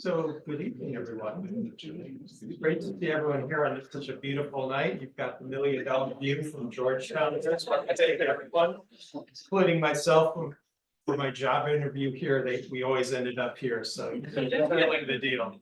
So good evening, everyone. It's great to see everyone here on such a beautiful night. You've got the $1 million view from Georgetown. I just want to thank everyone, including myself, for my job interview here. We always ended up here, so you're feeling the deal.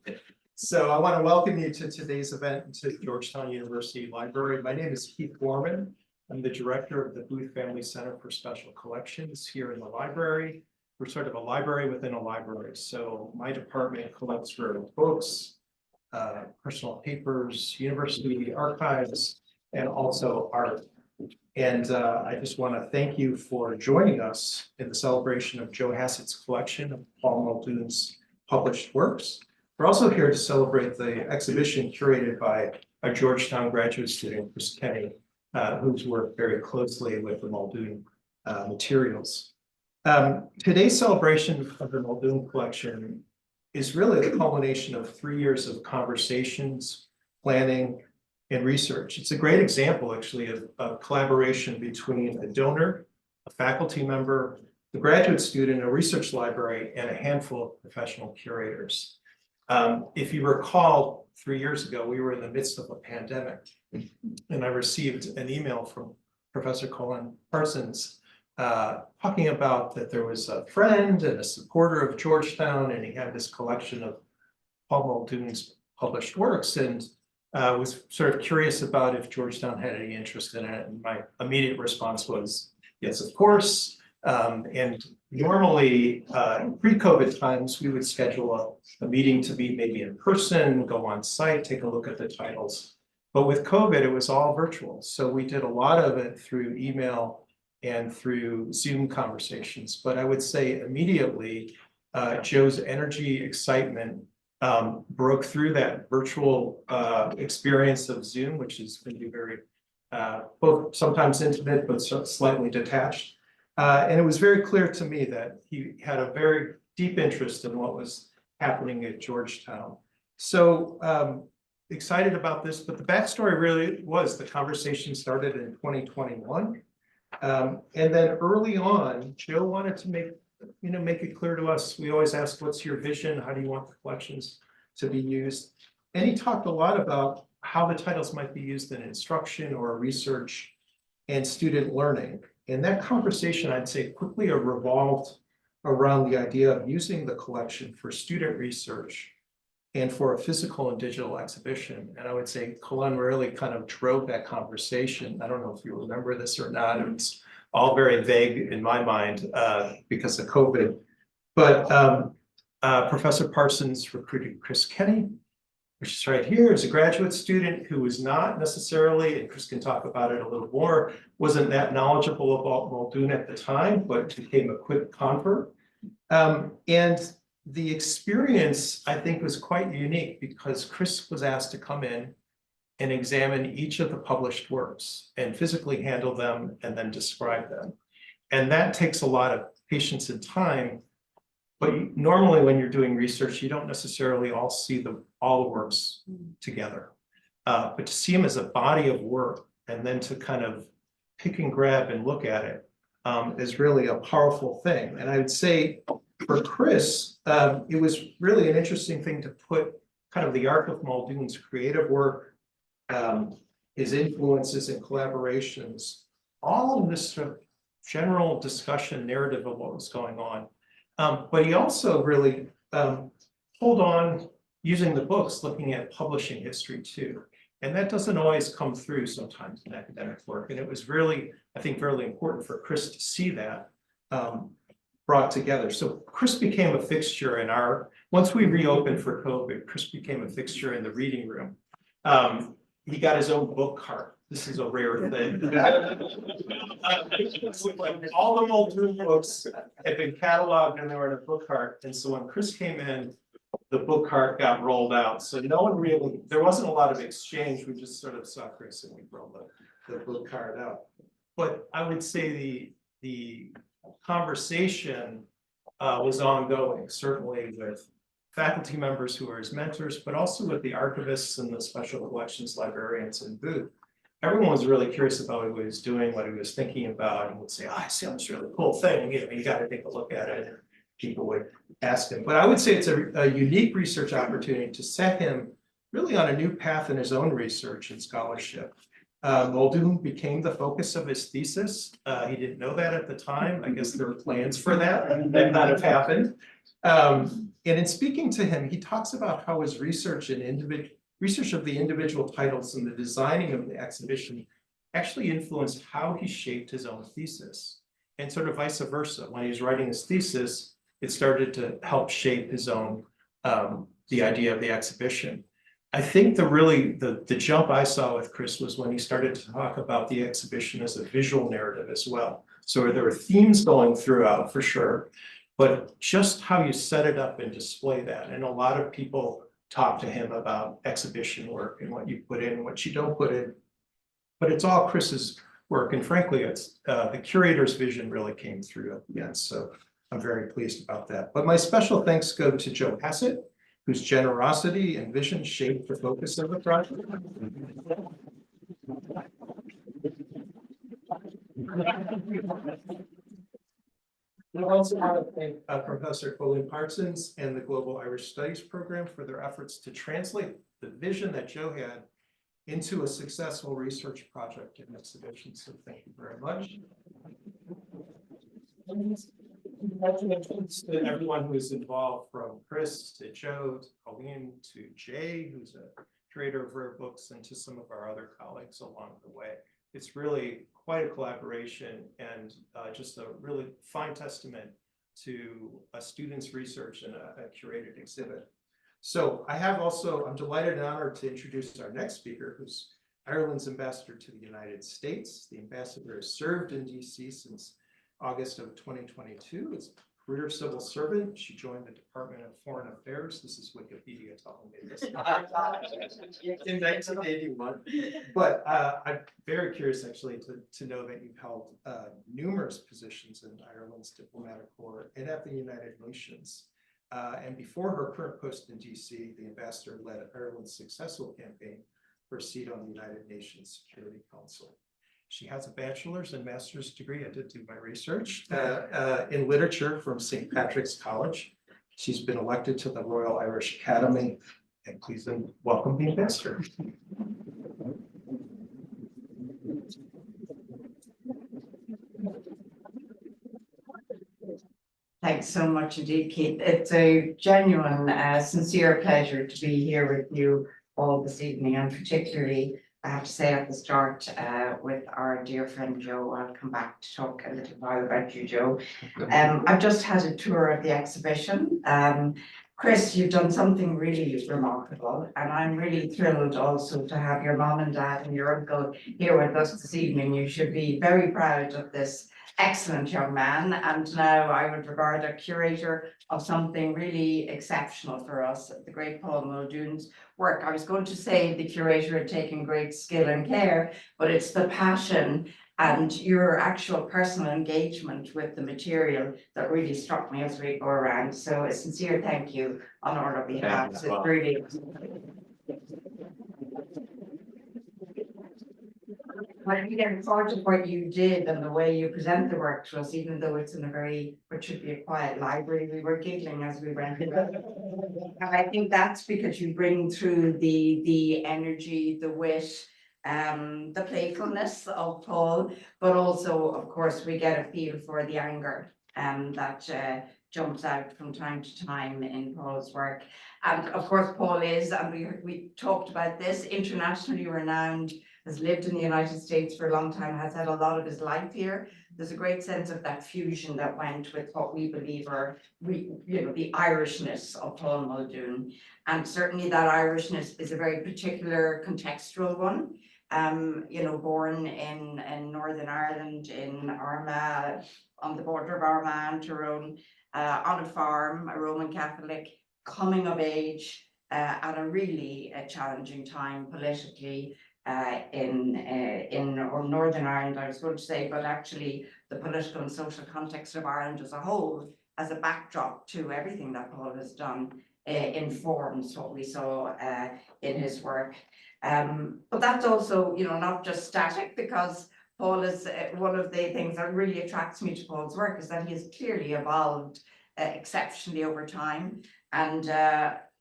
So I want to welcome you to today's event to Georgetown University Library. My name is Keith Gorman. I'm the director of the Booth Family Center for Special Collections here in the library. We're sort of a library within a library. So my department collects rare books, personal papers, university archives, and also art. And I just want to thank you for joining us in the celebration of Joe Hassett's collection of Paul Muldoon's published works. We're also here to celebrate the exhibition curated by a Georgetown graduate student, Chris Kenny, who's worked very closely with the Muldoon materials. Today's celebration of the Muldoon collection is really the culmination of 3 years of conversations, planning, and research. It's a great example, actually, of collaboration between a donor, a faculty member, the graduate student, a research library, and a handful of professional curators. If you recall, 3 years ago, we were in the midst of a pandemic, and I received an email from Professor Colin Parsons talking about that there was a friend and a supporter of Georgetown, and he had this collection of Paul Muldoon's published works, and was sort of curious about if Georgetown had any interest in it. And my immediate response was, yes, of course. And normally, pre-COVID times, we would schedule a meeting to be maybe in person, go on site, take a look at the titles. But with COVID, it was all virtual. So we did a lot of it through email and through Zoom conversations. But I would say immediately, Joe's energy, excitement broke through that virtual experience of Zoom, which is going to be very, both sometimes intimate, but slightly detached. And it was very clear to me that he had a very deep interest in what was happening at Georgetown. So excited about this, but the backstory really was the conversation started in 2021. And then early on, Joe wanted to make it clear to us. We always ask, what's your vision? How do you want the collections to be used? And he talked a lot about how the titles might be used in instruction or research and student learning. And that conversation, I'd say, quickly revolved around the idea of using the collection for student research and for a physical and digital exhibition. And I would say Colin really kind of drove that conversation. I don't know if you remember this or not. It's all very vague in my mind because of COVID. But Professor Parsons recruited Chris Kenny, which is right here, as a graduate student who was not necessarily, and Chris can talk about it a little more, wasn't that knowledgeable about Muldoon at the time, but became a quick convert. And the experience, I think, was quite unique because Chris was asked to come in and examine each of the published works and physically handle them and then describe them. And that takes a lot of patience and time. But normally when you're doing research, you don't necessarily all see all the works together. But to see them as a body of work and then to kind of pick and grab and look at it is really a powerful thing. And I would say for Chris, it was really an interesting thing to put kind of the arc of Muldoon's creative work, his influences and collaborations, all in this sort of general discussion narrative of what was going on. But he also really pulled on using the books, looking at publishing history too. And that doesn't always come through sometimes in academic work. And it was really, I think, really important for Chris to see that brought together. So Chris became a fixture in once we reopened for COVID, Chris became a fixture in the reading room. He got his own book cart. This is a rare thing. All the Muldoon books had been cataloged and they were in a book cart. And so when Chris came in, the book cart got rolled out. So no one really, there wasn't a lot of exchange. We just sort of saw Chris and we rolled the book cart out. But I would say the conversation was ongoing, certainly with faculty members who are his mentors, but also with the archivists and the special collections librarians in Booth. Everyone was really curious about what he was doing, what he was thinking about, and would say, oh, I see this really cool thing. You got to take a look at it. people would ask him. But I would say it's a unique research opportunity to set him really on a new path in his own research and scholarship. Muldoon became the focus of his thesis. He didn't know that at the time. I guess there were plans for that, and that kind of happened. And in speaking to him, he talks about how his research of the individual titles and the designing of the exhibition actually influenced how he shaped his own thesis, and sort of vice versa. When he was writing his thesis, it started to help shape his own the idea of the exhibition. I think the jump I saw with Chris was when he started to talk about the exhibition as a visual narrative as well. So there were themes going throughout for sure, but just how you set it up and display that. And a lot of people talk to him about exhibition work and what you put in and what you don't put in. But it's all Chris's work. And frankly, it's the curator's vision really came through at the end. So I'm very pleased about that. But my special thanks go to Joe Hassett, whose generosity and vision shaped the focus of the project. I also want to thank Professor Colleen Parsons and the Global Irish Studies Program for their efforts to translate the vision that Joe had into a successful research project and exhibition. So thank you very much. Congratulations to everyone who is involved, from Chris to Joe to Colleen to Jay, who's a curator of rare books, and to some of our other colleagues along the way. It's really quite a collaboration and just a really fine testament to a student's research and a curated exhibit. So I'm delighted and honored to introduce our next speaker, who's Ireland's ambassador to the United States. The ambassador has served in DC since August of 2022. It's a career civil servant. She joined the Department of Foreign Affairs. This is Wikipedia telling me this. In 1981. But I'm very curious actually to know that you've held numerous positions in Ireland's diplomatic corps and at the United Nations. And before her current post in DC, the ambassador led Ireland's successful campaign for a seat on the United Nations Security Council. She has a bachelor's and master's degree, I did do my research, in literature from St. Patrick's College. She's been elected to the Royal Irish Academy, and please welcome the ambassador. Thanks so much indeed, Keith. It's a genuine, sincere pleasure to be here with you all this evening, and particularly, I have to say at the start, with our dear friend Joe. I'll come back to talk a little while about you, Joe. I've just had a tour of the exhibition. Chris, you've done something really remarkable, and I'm really thrilled also to have your mom and dad and your uncle here with us this evening. You should be very proud of this excellent young man, and now I would regard a curator of something really exceptional for us, the great Paul Muldoon's work. I was going to say the curator had taken great skill and care, but it's the passion and your actual personal engagement with the material that really struck me as we go around. So a sincere thank you on all our behalf. It's really when we get part of what you did and the way you present the work to us, even though it's in a very, what should be a quiet library, we were giggling as we went through it. And I think that's because you bring through the energy, the wit, the playfulness of Paul, but also, of course, we get a feel for the anger that jumps out from time to time in Paul's work. And of course, Paul is, and we talked about this, internationally renowned, has lived in the United States for a long time, has had a lot of his life here. There's a great sense of that fusion that went with what we believe are, the Irishness of Paul Muldoon. And certainly that Irishness is a very particular contextual one. Born in Northern Ireland, in Armagh, on the border of Armagh and Tyrone, on a farm, a Roman Catholic, coming of age at a really challenging time politically in Northern Ireland, I was going to say, but actually the political and social context of Ireland as a whole, as a backdrop to everything that Paul has done, informs what we saw in his work. But that's also, not just static, because Paul is one of the things that really attracts me to Paul's work is that he has clearly evolved exceptionally over time. And,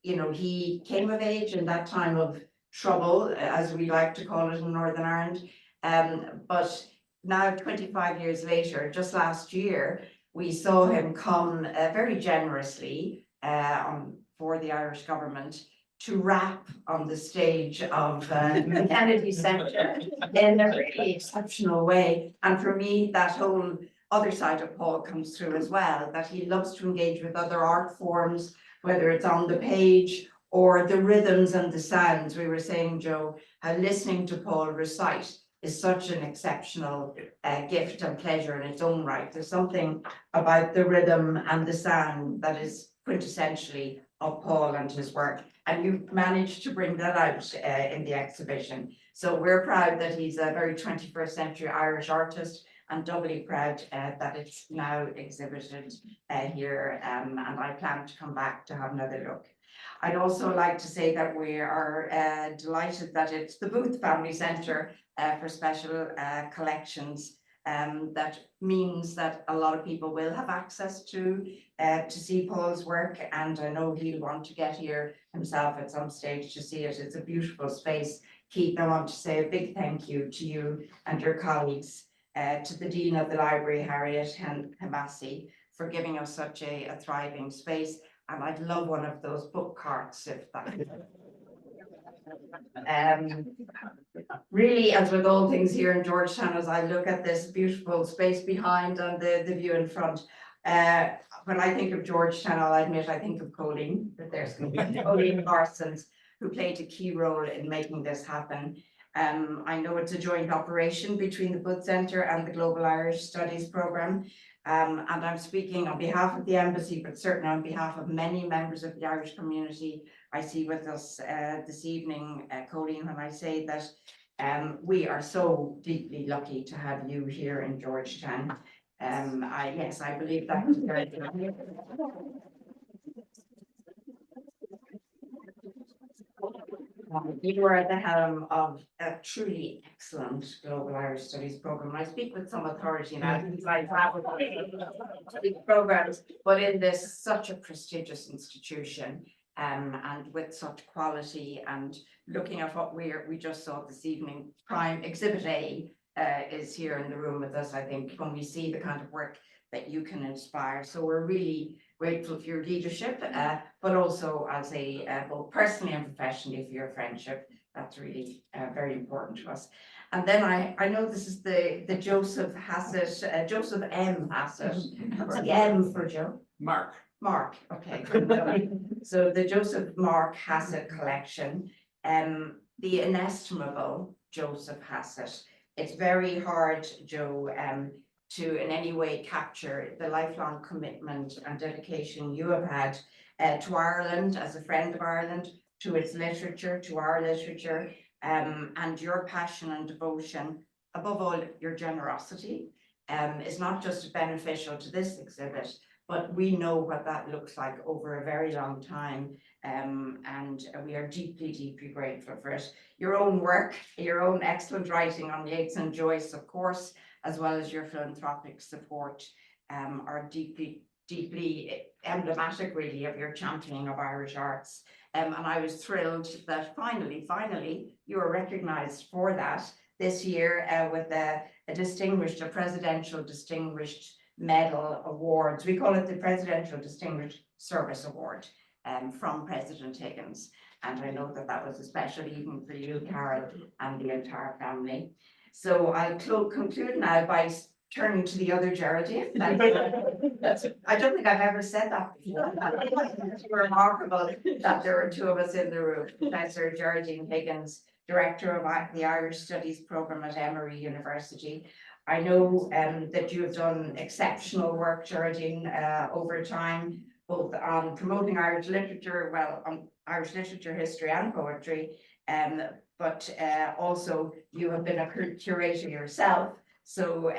you know, he came of age in that time of trouble, as we like to call it in Northern Ireland. But now 25 years later, just last year, we saw him come very generously for the Irish government to rap on the stage of the Kennedy Centre in a really exceptional way. And for me, that whole other side of Paul comes through as well, that he loves to engage with other art forms, whether it's on the page or the rhythms and the sounds. We were saying, Joe, how listening to Paul recite is such an exceptional gift and pleasure in its own right. There's something about the rhythm and the sound that is quintessentially of Paul and his work. And you've managed to bring that out in the exhibition. So we're proud that he's a very 21st century Irish artist, and doubly proud that it's now exhibited here. And I plan to come back to have another look. I'd also like to say that we are delighted that it's the Booth Family Centre for special collections. That means that a lot of people will have access to see Paul's work, and I know he'll want to get here himself at some stage to see it. It's a beautiful space. Keith, I want to say a big thank you to you and your colleagues, to the Dean of the Library, Harriet Hamasi, for giving us such a thriving space. And I'd love one of those book carts if that. Really, as with all things here in Georgetown, as I look at this beautiful space behind and the view in front, when I think of Georgetown, I'll admit I think of Colleen, that there's Colleen Parsons, who played a key role in making this happen. I know it's a joint operation between the Booth Centre and the Global Irish Studies Programme. And I'm speaking on behalf of the embassy, but certainly on behalf of many members of the Irish community I see with us this evening, Colleen, when I say that we are so deeply lucky to have you here in Georgetown. Yes, I believe that is very good. You were at the helm of a truly excellent Global Irish Studies programme. I speak with some authority now, because I travel these programmes, but in this such a prestigious institution, and with such quality, and looking at what we just saw this evening, Prime Exhibit A is here in the room with us, I think, when we see the kind of work that you can inspire. So we're really grateful for your leadership, but also, I'll say, both personally and professionally, for your friendship. That's really very important to us. And then I know this is the Joseph Hassett, Joseph M. Hassett. What's the M for Joe? Mark. Mark, okay. So the Joseph Mark Hassett collection, the inestimable Joseph Hassett. It's very hard, Joe, to in any way capture the lifelong commitment and dedication you have had to Ireland, as a friend of Ireland, to its literature, to our literature, and your passion and devotion, above all, your generosity, is not just beneficial to this exhibit, but we know what that looks like over a very long time, and we are deeply, deeply grateful for it. Your own work, your own excellent writing on Yeats and Joyce, of course, as well as your philanthropic support, are deeply, deeply emblematic, really, of your championing of Irish arts. And I was thrilled that finally, you were recognised for that this year with a Presidential Distinguished Medal Awards. We call it the Presidential Distinguished Service Award from President Higgins. And I know that that was a special evening for you, Carol, and the entire family. So I'll conclude now by turning to the other Geraldine. I don't think I've ever said that before. It's remarkable that there are two of us in the room. Professor Geraldine Higgins, Director of the Irish Studies Programme at Emory University. I know that you have done exceptional work, Geraldine, over time, both on promoting Irish literature, well, on Irish literature, history and poetry, but also you have been a curator yourself. So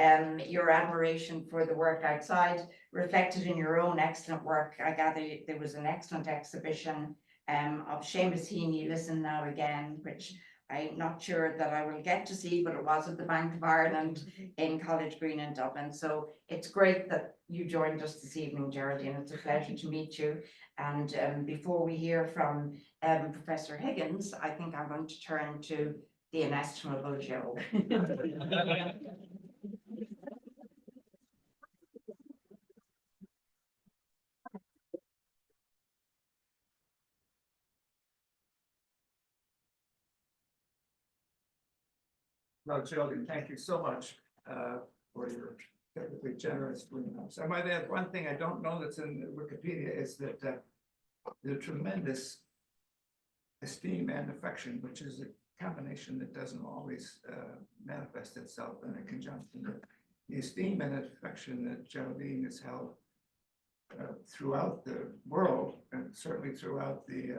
your admiration for the work outside reflected in your own excellent work. I gather there was an excellent exhibition of Seamus Heaney, Listen Now Again, which I'm not sure that I will get to see, but it was at the Bank of Ireland in College Green in Dublin. So it's great that you joined us this evening, Geraldine. It's a pleasure to meet you. And before we hear from Professor Higgins, I think I'm going to turn to the inestimable Joe. Well, Geraldine, thank you so much for your technically generous remarks. I might add one thing I don't know that's in Wikipedia is that the tremendous esteem and affection, which is a combination that doesn't always manifest itself in a conjunction. The esteem and affection that Geraldine has held throughout the world, and certainly throughout the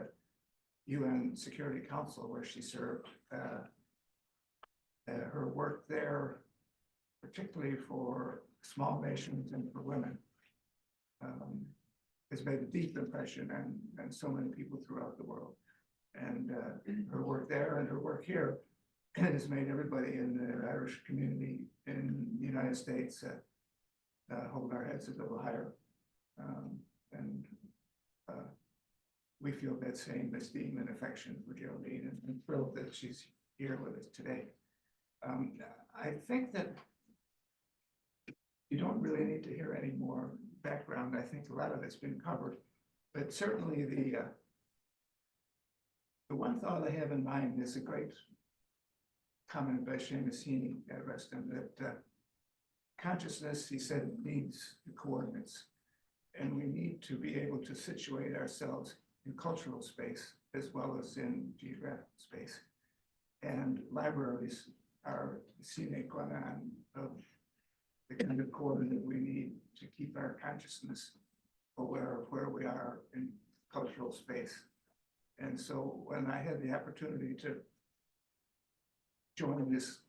UN Security Council where she served. Her work there, particularly for small nations and for women, has made a deep impression and so many people throughout the world. And her work there and her work here has made everybody in the Irish community in the United States hold our heads a little higher. And we feel that same esteem and affection for Geraldine, and thrilled that she's here with us today. I think that you don't really need to hear any more background. I think a lot of it's been covered, but certainly the one thought I have in mind is a great comment by Seamus Heaney at Reston that consciousness, he said, needs the coordinates, and we need to be able to situate ourselves in cultural space as well as in geographic space, and libraries are the sine qua non of the kind of coordinate we need to keep our consciousness aware of where we are in cultural space. And so when I had the opportunity to join this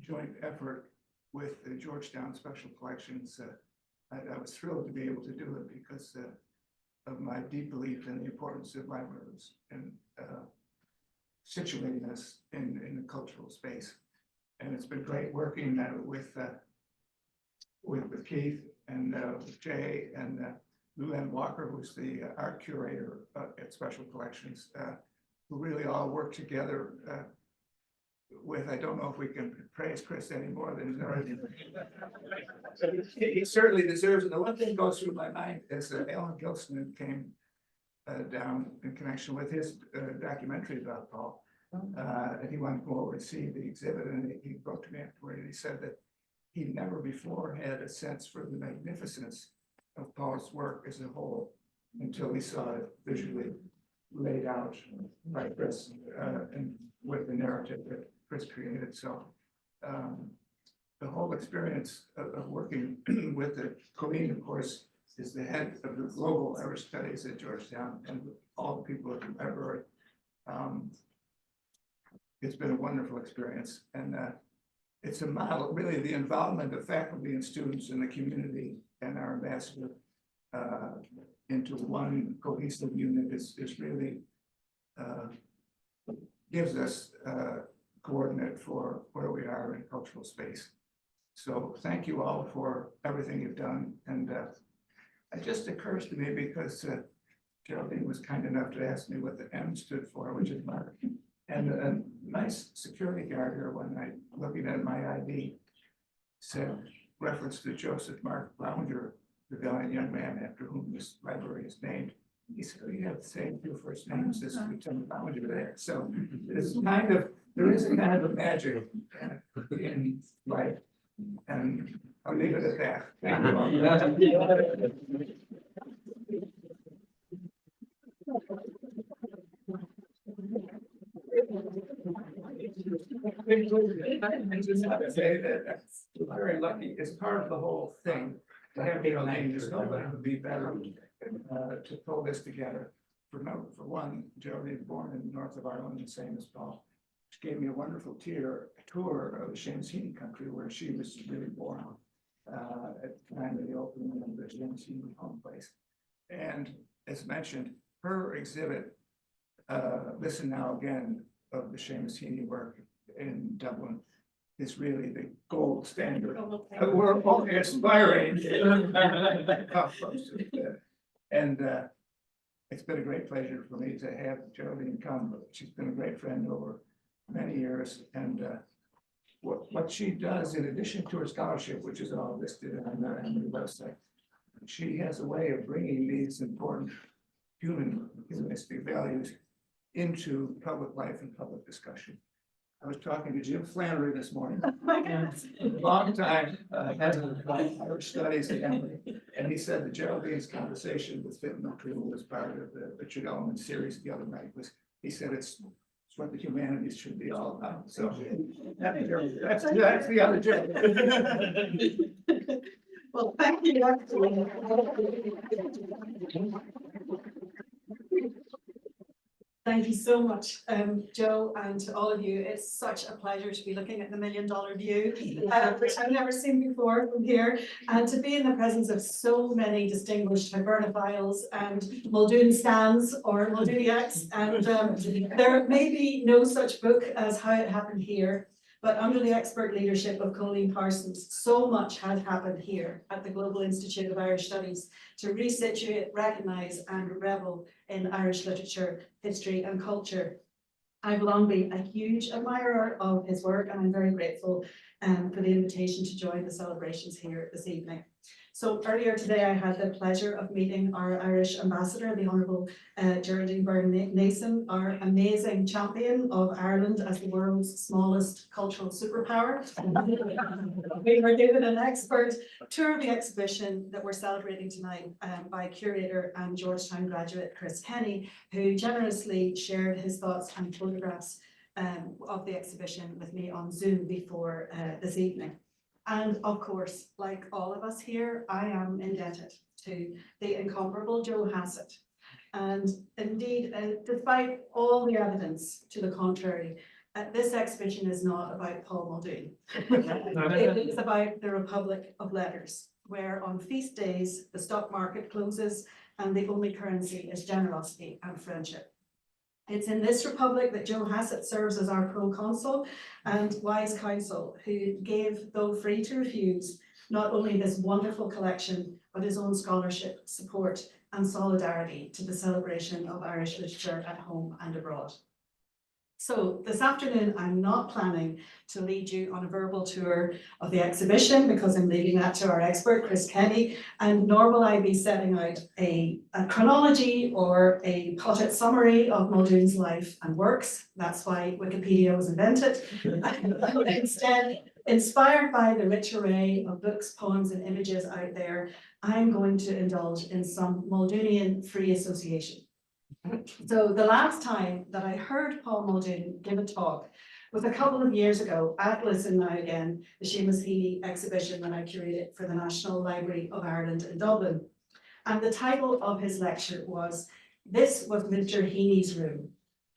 joint effort with the Georgetown Special Collections, I was thrilled to be able to do it because of my deep belief in the importance of libraries and situating us in the cultural space. And it's been great working with Keith and with Jay and Luann Walker, who's the art curator at Special Collections, who really all work together with, I don't know if we can praise Chris any more than he's already. He certainly deserves it. The one thing goes through my mind is that Alan Gilson came down in connection with his documentary about Paul. And he wanted to go over and see the exhibit, and he wrote to me afterward, and he said that he never before had a sense for the magnificence of Paul's work as a whole until he saw it visually laid out by Chris and with the narrative that Chris created. So the whole experience of working with the Colleen, of course, is the head of the Global Irish Studies at Georgetown, and all the people at the library. It's been a wonderful experience, and it's a model, really, the involvement of faculty and students in the community and our ambassador into one cohesive unit is really gives us coordinate for where we are in cultural space. So thank you all for everything you've done, and it just occurs to me because Geraldine was kind enough to ask me what the M stood for, which is Mark. And a nice security guard here one night, looking at my ID, said, reference to Joseph Mark Lounger, the valiant young man after whom this library is named. He said, oh, you have the same two first names as Lieutenant Lounger there. So it's kind of, there is a kind of a magic in life. And I'll leave it at that. Thank you all. I just have to say that we're very lucky. It's part of the whole thing to have Geraldine. There's nobody would be better to pull this together. For one, Geraldine born in the north of Ireland, the same as Paul. She gave me a wonderful tour of the Seamus Heaney country where she was really born at the time of the opening of the Seamus Heaney home place. And as mentioned, her exhibit, Listen Now Again, of the Seamus Heaney work in Dublin is really the gold standard. We're all aspiring. And it's been a great pleasure for me to have Geraldine come. She's been a great friend over many years, and what she does in addition to her scholarship, which is all listed on the website, she has a way of bringing these important humanistic values into public life and public discussion. I was talking to Jim Flannery this morning. Long time, has Irish studies at Emory, and he said that Geraldine's conversation with Fitton McCool was part of the Richard Ellman series the other night. He said it's what the humanities should be all about. So that's the other Geraldine. Well, thank you. Thank you so much, Joe, and to all of you. It's such a pleasure to be looking at the $1 Million View, which I've never seen before from here, and to be in the presence of so many distinguished hibernophiles and Muldoon stands or Muldooniacs. And there may be no such book as How It Happened Here, but under the expert leadership of Colleen Parsons, so much has happened here at the Global Institute of Irish Studies to resituate, recognise and revel in Irish literature, history and culture. I've long been a huge admirer of his work, and I'm very grateful for the invitation to join the celebrations here this evening. So earlier today, I had the pleasure of meeting our Irish ambassador, the Honourable Geraldine Byrne-Nason, our amazing champion of Ireland as the world's smallest cultural superpower. We were given an expert tour of the exhibition that we're celebrating tonight by curator and Georgetown graduate Chris Kenny, who generously shared his thoughts and photographs of the exhibition with me on Zoom before this evening. And of course, like all of us here, I am indebted to the incomparable Joe Hassett. And indeed, despite all the evidence to the contrary, this exhibition is not about Paul Muldoon. It is about the Republic of Letters, where on feast days, the stock market closes and the only currency is generosity and friendship. It's in this republic that Joe Hassett serves as our proconsul and wise counsel, who gave, though free to refuse, not only this wonderful collection, but his own scholarship, support and solidarity to the celebration of Irish literature at home and abroad. So this afternoon, I'm not planning to lead you on a verbal tour of the exhibition because I'm leaving that to our expert, Chris Kenny, and nor will I be setting out a chronology or a potted summary of Muldoon's life and works. That's why Wikipedia was invented. Instead, inspired by the rich array of books, poems, and images out there, I'm going to indulge in some Muldoonian free association. So the last time that I heard Paul Muldoon give a talk was a couple of years ago at Listen Now Again, the Seamus Heaney exhibition that I curated for the National Library of Ireland in Dublin. And the title of his lecture was, "This was Mr. Heaney's Room,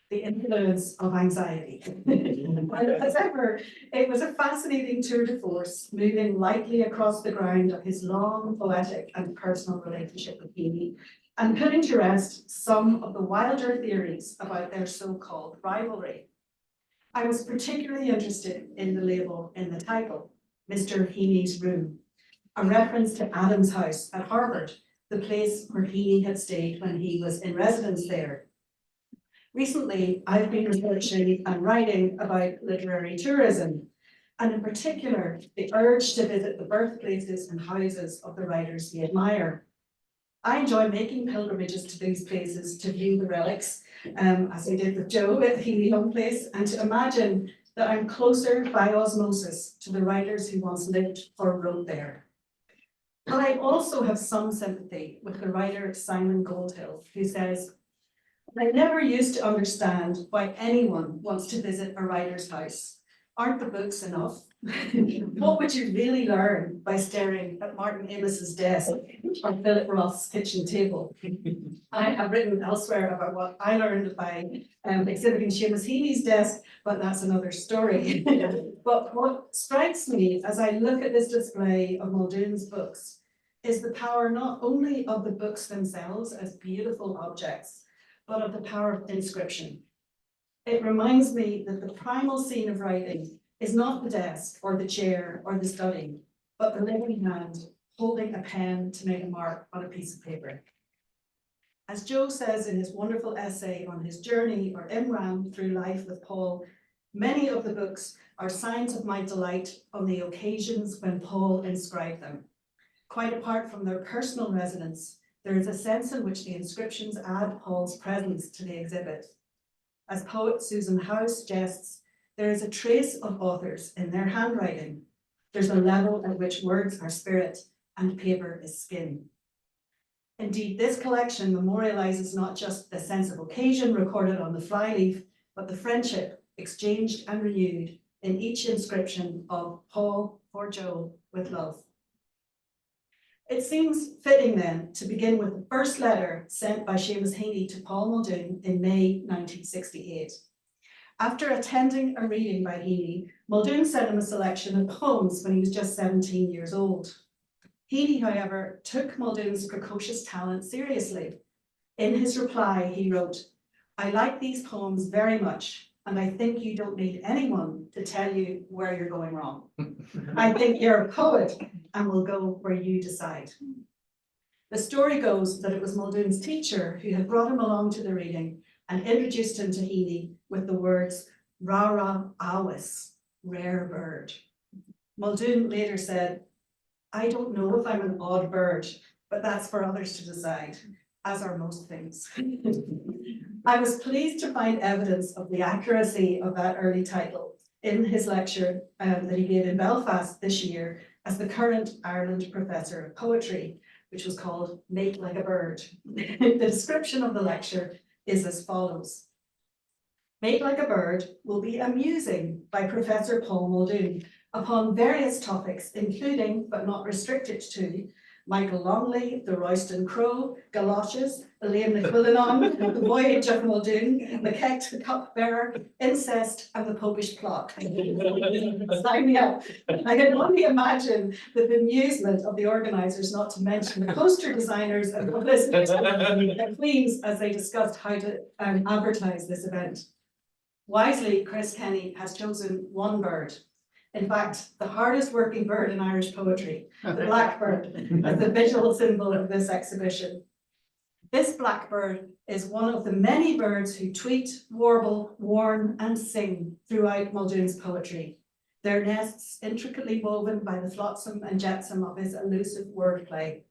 the Influence of Anxiety." And as ever, it was a fascinating tour de force, moving lightly across the ground of his long, poetic and personal relationship with Heaney, and putting to rest some of the wilder theories about their so-called rivalry. I was particularly interested in the label in the title, Mr. Heaney's Room, a reference to Adams House at Harvard, the place where Heaney had stayed when he was in residence there. Recently, I've been researching and writing about literary tourism, and in particular, the urge to visit the birthplaces and houses of the writers we admire. I enjoy making pilgrimages to these places to view the relics, as we did with Joe at the Heaney Home Place, and to imagine that I'm closer by osmosis to the writers who once lived or wrote there. But I also have some sympathy with the writer Simon Goldhill, who says, "I never used to understand why anyone wants to visit a writer's house. Aren't the books enough? What would you really learn by staring at Martin Amis's desk or Philip Roth's kitchen table?" I have written elsewhere about what I learned by exhibiting Seamus Heaney's desk, but that's another story. But what strikes me as I look at this display of Muldoon's books is the power not only of the books themselves as beautiful objects, but of the power of inscription. It reminds me that the primal scene of writing is not the desk or the chair or the study, but the living hand holding a pen to make a mark on a piece of paper. As Joe says in his wonderful essay on his journey or Imram through life with Paul, many of the books are signs of my delight on the occasions when Paul inscribed them. Quite apart from their personal resonance, there is a sense in which the inscriptions add Paul's presence to the exhibit. As poet Susan Howe suggests, there is a trace of authors in their handwriting. There's a level at which words are spirit and paper is skin. Indeed, this collection memorializes not just the sense of occasion recorded on the flyleaf, but the friendship exchanged and renewed in each inscription of Paul for Joe with love. It seems fitting then to begin with the first letter sent by Seamus Heaney to Paul Muldoon in May 1968. After attending a reading by Heaney, Muldoon sent him a selection of poems when he was just 17 years old. Heaney, however, took Muldoon's precocious talent seriously. In his reply, he wrote, "I like these poems very much, and I think you don't need anyone to tell you where you're going wrong. I think you're a poet and will go where you decide." The story goes that it was Muldoon's teacher who had brought him along to the reading and introduced him to Heaney with the words, "Rara awis," rare bird. Muldoon later said, "I don't know if I'm an odd bird, but that's for others to decide, as are most things." I was pleased to find evidence of the accuracy of that early title in his lecture that he gave in Belfast this year as the current Ireland Professor of Poetry, which was called Make Like a Bird. The description of the lecture is as follows. Make Like a Bird will be a musing by Professor Paul Muldoon upon various topics, including, but not restricted to, Michael Longley, the Royston Crow, galoshes, Elaine the Quillenon, the Voyage of Muldoon, the Kecht, the Cupbearer, incest, and the Popish Plot. Sign me up. I can only imagine the bemusement of the organisers, not to mention the poster designers and publicity queens as they discussed how to advertise this event. Wisely, Chris Kenny has chosen one bird. In fact, the hardest working bird in Irish poetry, the blackbird, as the visual symbol of this exhibition. This blackbird is one of the many birds who tweet, warble, warn, and sing throughout Muldoon's poetry. Their nests intricately woven by the flotsam and jetsam of his elusive wordplay.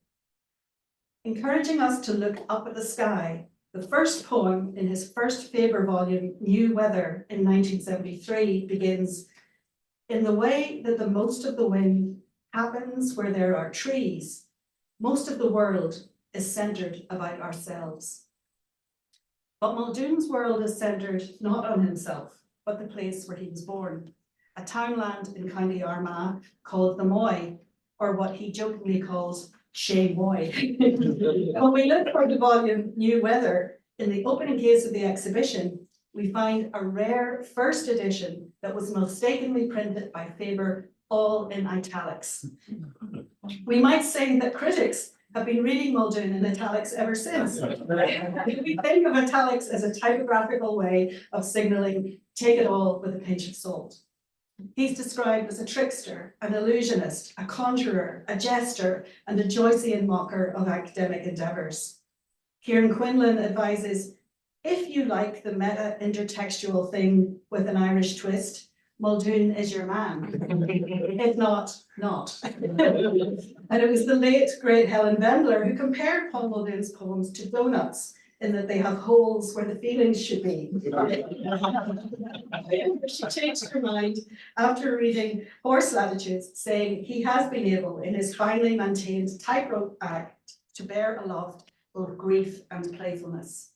Encouraging us to look up at the sky, the first poem in his first Faber volume, New Weather, in 1973, begins, "In the way that the most of the wind happens where there are trees, most of the world is centered about ourselves." But Muldoon's world is centered not on himself, but the place where he was born, a townland in County Armagh called the Moy, or what he jokingly calls Shea Moy. When we look for the volume New Weather, in the opening case of the exhibition, we find a rare first edition that was mistakenly printed by Faber, all in italics. We might say that critics have been reading Muldoon in italics ever since. We think of italics as a typographical way of signaling, take it all with a pinch of salt. He's described as a trickster, an illusionist, a conjurer, a jester, and a Joycean mocker of academic endeavours. Kieran Quinlan advises, if you like the meta intertextual thing with an Irish twist, Muldoon is your man. If not, not. And it was the late, great Helen Vendler who compared Paul Muldoon's poems to donuts in that they have holes where the feelings should be. She changed her mind after reading Horse Latitudes, saying he has been able, in his finely maintained tightrope act, to bear aloft both grief and playfulness.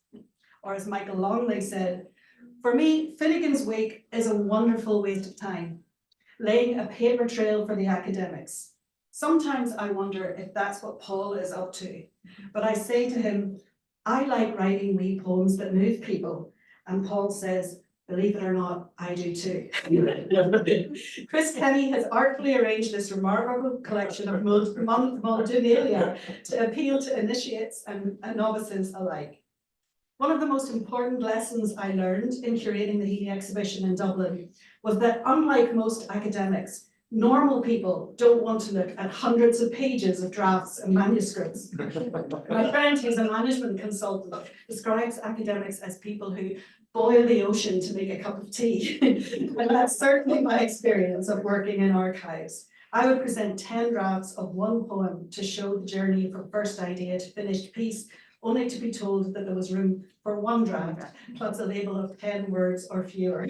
Or as Michael Longley said, for me, Finnegan's Wake is a wonderful waste of time, laying a paper trail for the academics. Sometimes I wonder if that's what Paul is up to, but I say to him, I like writing wee poems that move people. And Paul says, believe it or not, I do too. Chris Kenny has artfully arranged this remarkable collection of Muldoonalia to appeal to initiates and novices alike. One of the most important lessons I learned in curating the Healy exhibition in Dublin was that unlike most academics, normal people don't want to look at hundreds of pages of drafts and manuscripts. My friend, who's a management consultant, describes academics as people who boil the ocean to make a cup of tea. And that's certainly my experience of working in archives. I would present 10 drafts of one poem to show the journey from first idea to finished piece, only to be told that there was room for one draft, plus a label of 10 words or fewer.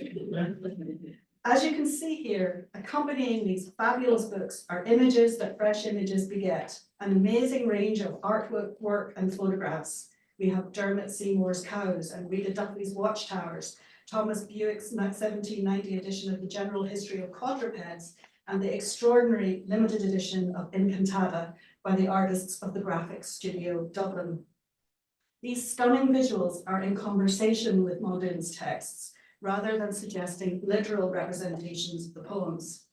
As you can see here, accompanying these fabulous books are images that Fresh Images beget, an amazing range of artwork, work and photographs. We have Dermot Seymour's cows and Rita Duffy's watchtowers, Thomas Bewick's 1790 edition of the General History of Quadrupeds, and the extraordinary limited edition of Incantata by the artists of the Graphics Studio Dublin. These stunning visuals are in conversation with Muldoon's texts, rather than suggesting literal representations of the poems.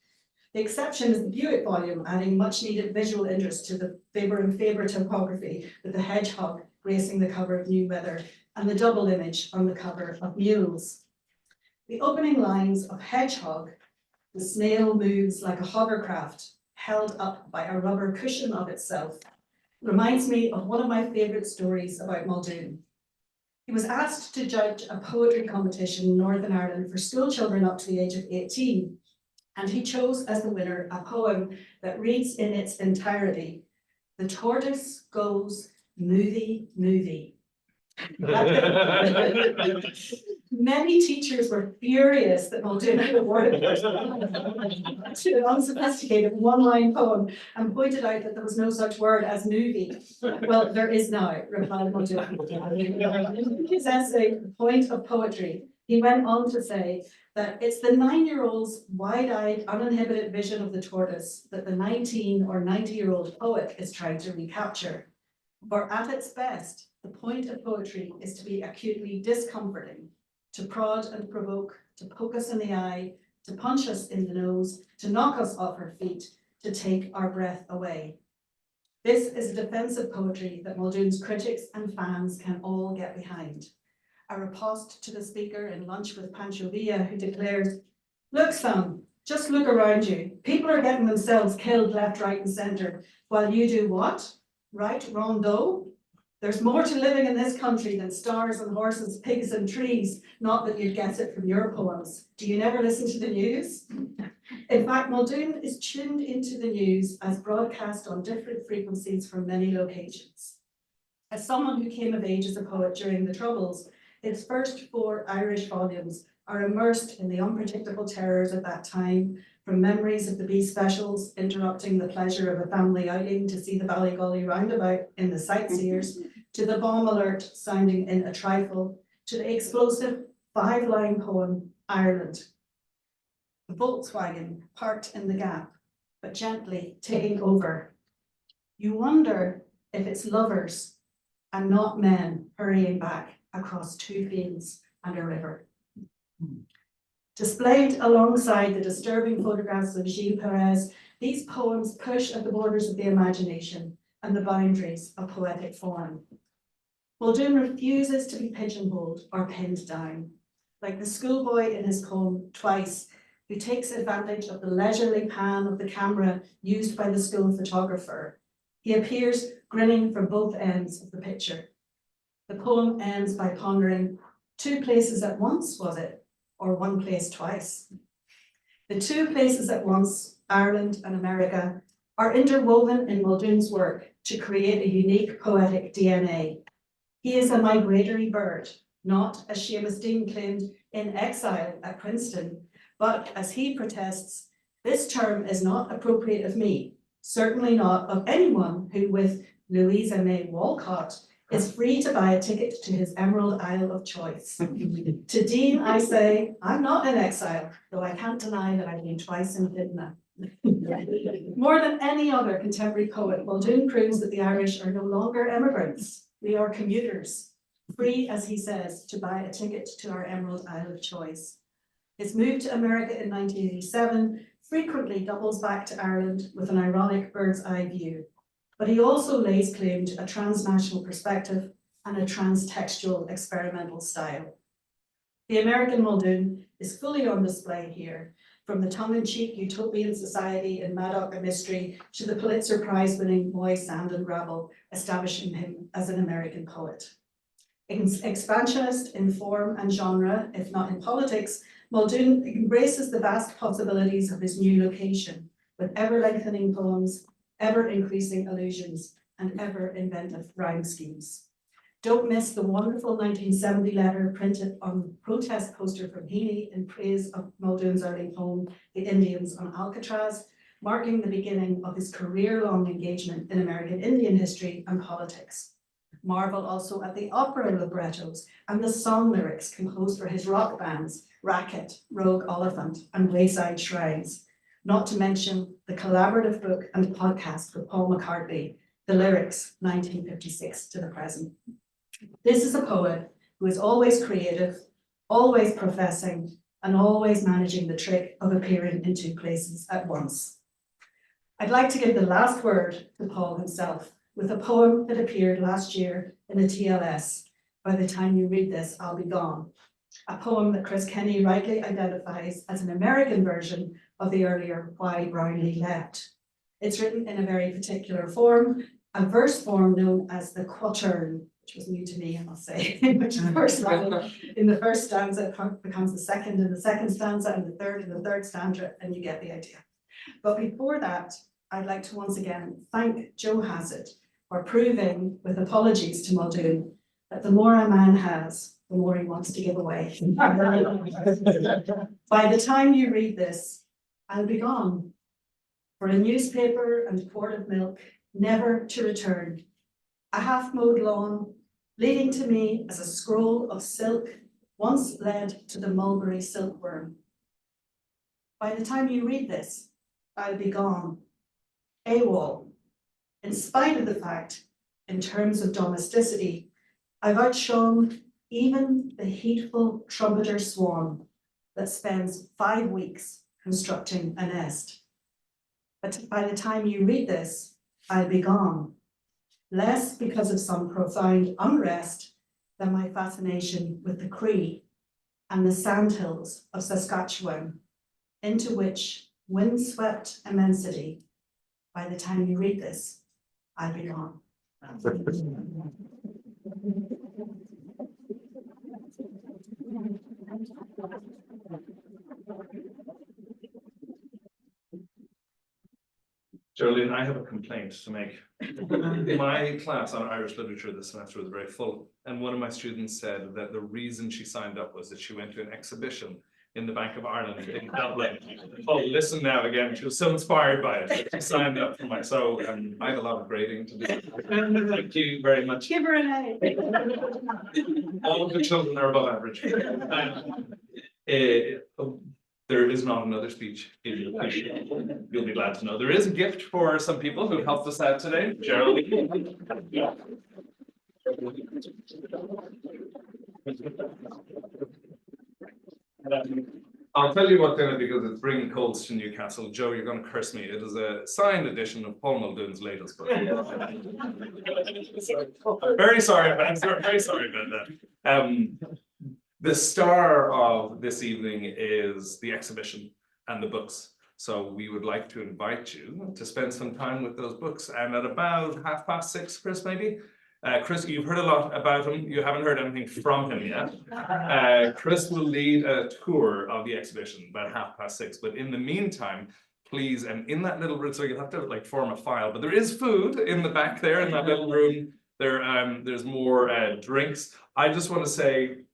The exception is the Bewick volume, adding much needed visual interest to the Faber and Faber typography, with the hedgehog gracing the cover of New Weather and the double image on the cover of Mules. The opening lines of Hedgehog, the snail moves like a hovercraft held up by a rubber cushion of itself, reminds me of one of my favorite stories about Muldoon. He was asked to judge a poetry competition in Northern Ireland for school children up to the age of 18, and he chose as the winner a poem that reads in its entirety, "The tortoise goes movie, movie." Many teachers were furious that Muldoon had awarded to an unsophisticated one-line poem and pointed out that there was no such word as movie. Well, there is now, replied Muldoon. In his essay, The Point of Poetry, he went on to say that it's the 9-year-old's wide-eyed, uninhibited vision of the tortoise that the 19 or 90-year-old poet is trying to recapture. For at its best, the point of poetry is to be acutely discomforting, to prod and provoke, to poke us in the eye, to punch us in the nose, to knock us off our feet, to take our breath away. This is a defensive poetry that Muldoon's critics and fans can all get behind. A riposte to the speaker in Lunch with Pancho Villa, who declares, "Look, son, just look around you. People are getting themselves killed left, right, and centre, while you do what? Right rondo? There's more to living in this country than stars and horses, pigs and trees, not that you'd guess it from your poems. Do you never listen to the news?" In fact, Muldoon is tuned into the news as broadcast on different frequencies from many locations. As someone who came of age as a poet during the Troubles, its first 4 Irish volumes are immersed in the unpredictable terrors of that time, from memories of the bee specials interrupting the pleasure of a family outing to see the Ballygolly roundabout in The Sightseers, to the bomb alert sounding in A Trifle, to the explosive 5-line poem, Ireland. The Volkswagen parked in the gap, but gently taking over. You wonder if it's lovers and not men hurrying back across 2 fields and a river. Displayed alongside the disturbing photographs of Gilles Perez, these poems push at the borders of the imagination and the boundaries of poetic form. Muldoon refuses to be pigeonholed or pinned down, like the schoolboy in his poem Twice, who takes advantage of the leisurely pan of the camera used by the school photographer. He appears grinning from both ends of the picture. The poem ends by pondering, 2 places at once, was it? Or 1 place twice? The 2 places at once, Ireland and America, are interwoven in Muldoon's work to create a unique poetic DNA. He is a migratory bird, not, as Seamus Dean claimed, in exile at Princeton, but as he protests, this term is not appropriate of me, certainly not of anyone who, with Louisa May Walcott, is free to buy a ticket to his Emerald Isle of choice. To Dean, I say, I'm not in exile, though I can't deny that I've been twice in Pidna. More than any other contemporary poet, Muldoon proves that the Irish are no longer immigrants. We are commuters, free, as he says, to buy a ticket to our Emerald Isle of choice. His move to America in 1987 frequently doubles back to Ireland with an ironic bird's eye view. But he also lays claim to a transnational perspective, and a transtextual experimental style. The American Muldoon is fully on display here, from the tongue-in-cheek utopian society in Madoc and Mystery to the Pulitzer Prize-winning Boy Sand and Gravel, establishing him as an American poet. Expansionist in form and genre, if not in politics, Muldoon embraces the vast possibilities of his new location, with ever-lengthening poems, ever-increasing allusions, and ever-inventive rhyme schemes. Don't miss the wonderful 1970 letter printed on protest poster from Healy in praise of Muldoon's early poem, The Indians on Alcatraz, marking the beginning of his career-long engagement in American Indian history and politics. Marvel also at the opera librettos and the song lyrics composed for his rock bands, Racket, Rogue Oliphant, and Wayside Shrines, not to mention the collaborative book and podcast with Paul McCartney, The Lyrics, 1956 to the present. This is a poet who is always creative, always professing, and always managing the trick of appearing in two places at once. I'd like to give the last word to Paul himself with a poem that appeared last year in the TLS. By the time you read this, I'll be gone. A poem that Chris Kenny rightly identifies as an American version of the earlier Why Brownlee Left. It's written in a very particular form, a verse form known as the quatern, which was new to me, I must say, which is the first line in the first stanza, it becomes the second in the second stanza, and the third in the third stanza, and you get the idea. But before that, I'd like to once again thank Joe Hassett for proving, with apologies to Muldoon, that the more a man has, the more he wants to give away. By the time you read this, I'll be gone. For a newspaper and a quart of milk, never to return. A half-mowed lawn, leading to me as a scroll of silk once led to the mulberry silkworm. By the time you read this, I'll be gone. AWOL. In spite of the fact, in terms of domesticity, I've outshone even the heedful trumpeter swan that spends 5 weeks constructing a nest. But by the time you read this, I'll be gone. Less because of some profound unrest than my fascination with the Cree and the sandhills of Saskatchewan, into which windswept immensity, by the time you read this, I'll be gone. Geraldine, I have a complaint to make. My class on Irish literature this semester was very full, and one of my students said that the reason she signed up was that she went to an exhibition in the Bank of Ireland in Dublin. Oh, listen now again, she was so inspired by it. She signed up for my, so I have a lot of grading to do. Thank you very much. Give her an A. All of the children are above average. There is not another speech. You'll be glad to know. There is a gift for some people who helped us out today. Geraldine. I'll tell you what then, because it's bringing colds to Newcastle. Joe, you're going to curse me. It is a signed edition of Paul Muldoon's latest book. I'm very sorry about that. The star of this evening is the exhibition and the books. So we would like to invite you to spend some time with those books. And at about 6:30, Chris, maybe? Chris, you've heard a lot about him. You haven't heard anything from him yet. Chris will lead a tour of the exhibition about 6:30. But in the meantime, please, and in that little room, so you'll have to like form a file, but there is food in the back there in that little room. There's more drinks. I just want to say,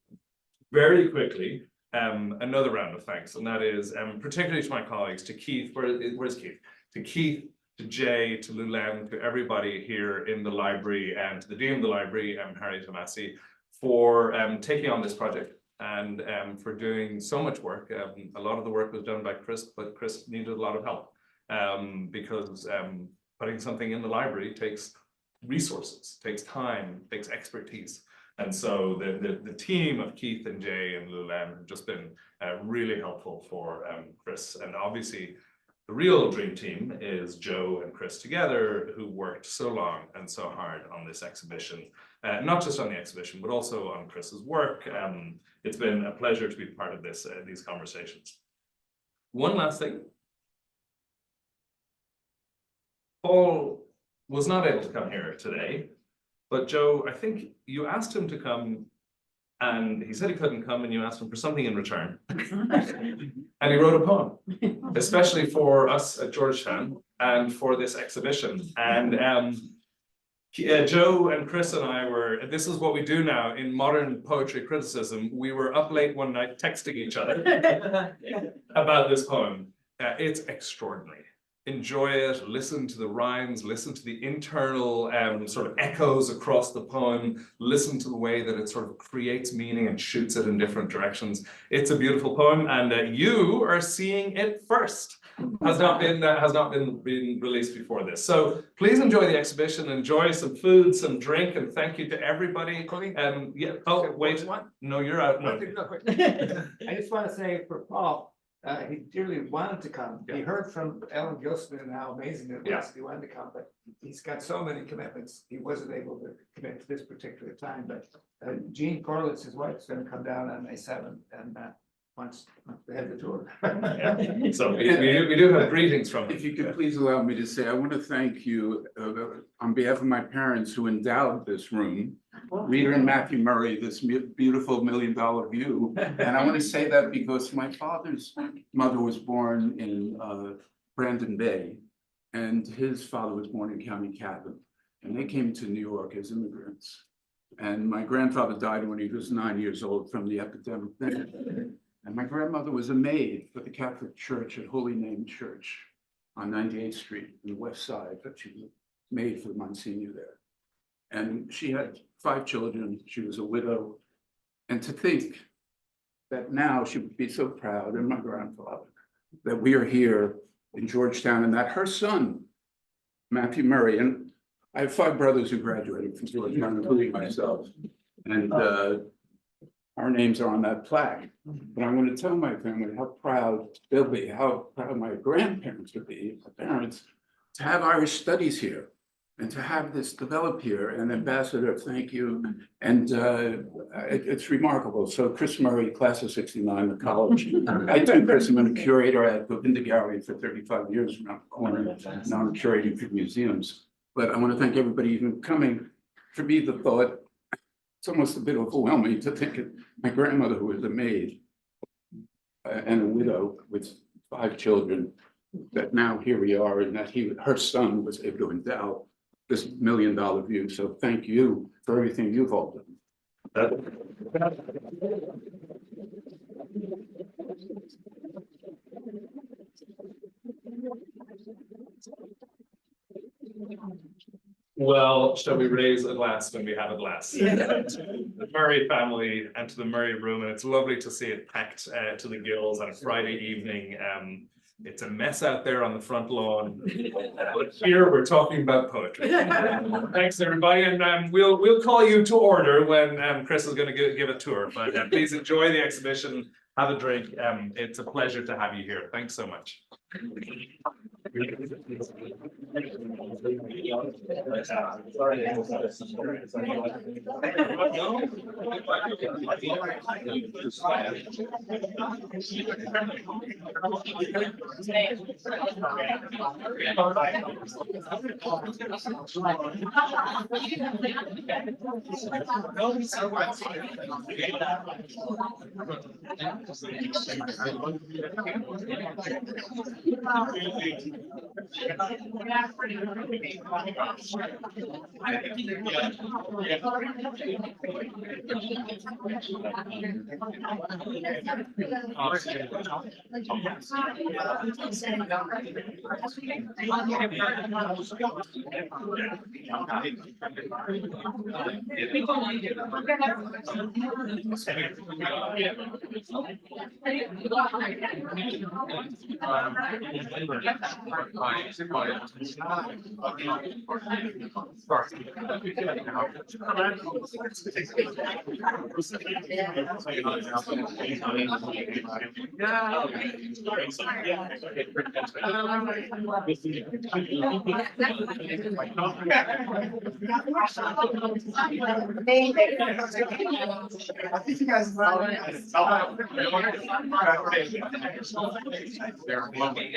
very quickly, another round of thanks, and that is particularly to my colleagues, to Keith, where's Keith? To Keith, to Jay, to Lulen, to everybody here in the library, and to the Dean of the Library, Harry Tomasi, for taking on this project and for doing so much work. A lot of the work was done by Chris, but Chris needed a lot of help because putting something in the library takes resources, takes time, takes expertise. And so the team of Keith and Jay and Lulen have just been really helpful for Chris. And obviously, The real dream team is Joe and Chris together, who worked so long and so hard on this exhibition. Not just on the exhibition, but also on Chris's work. It's been a pleasure to be part of these conversations. One last thing. Paul was not able to come here today, but Joe, I think you asked him to come and he said he couldn't come and you asked him for something in return. And he wrote a poem, especially for us at Georgetown and for this exhibition. And Joe and Chris and I this is what we do now in modern poetry criticism. We were up late one night texting each other about this poem. It's extraordinary. Enjoy it, listen to the rhymes, listen to the internal sort of echoes across the poem, listen to the way that it sort of creates meaning and shoots it in different directions. It's a beautiful poem, and you are seeing it first. Has not been released before this. So please enjoy the exhibition, enjoy some food, some drink, and thank you to everybody. Yeah. Oh, wait. No, you're out. No. I just want to say for Paul, he dearly wanted to come. He heard from Ellen Gilson and how amazing it was. He wanted to come, but he's got so many commitments. He wasn't able to commit to this particular time. But Jean Corlitz, his wife, is going to come down on May 7th and wants to head the tour. So we do have greetings from him. If you could please allow me to say, I want to thank you on behalf of my parents who endowed this room, Rita and Matthew Murray, this beautiful $1 million view. And I want to say that because my father's mother was born in Brandon Bay, and his father was born in County Cavan. And they came to New York as immigrants. And my grandfather died when he was 9 years old from the epidemic then. And my grandmother was a maid for the Catholic Church at Holy Name Church on 98th Street in the West Side, but she was a maid for Monsignor there. And she had 5 children. She was a widow. And to think that now she would be so proud, and my grandfather, that we are here in Georgetown and that her son, Matthew Murray, and I have 5 brothers who graduated from Georgetown, including myself. And our names are on that plaque. But I'm going to tell my family how proud they'll be, how proud my grandparents would be, my parents, to have Irish studies here and to have this develop here. And Ambassador, thank you. And it's remarkable. So Chris Murray, class of '69, the college. I took Chris, I'm a curator at Govinda Gallery for 35 years around the corner. Now I'm curating for museums. But I want to thank everybody even coming. For me, the thought, it's almost a bit overwhelming to think of my grandmother, who was a maid and a widow with 5 children, that now here we are, and that her son was able to endow this $1 million view. So thank you for everything you've all done. Well, shall we raise a glass when we have a glass? To the Murray family and to the Murray room, and it's lovely to see it packed to the gills on a Friday evening. It's a mess out there on the front lawn, but here we're talking about poetry. Thanks, everybody, and we'll call you to order when Chris is going to give a tour. But please enjoy the exhibition, have a drink. It's a pleasure to have you here. Thanks so much. I think you guys. They're lovely.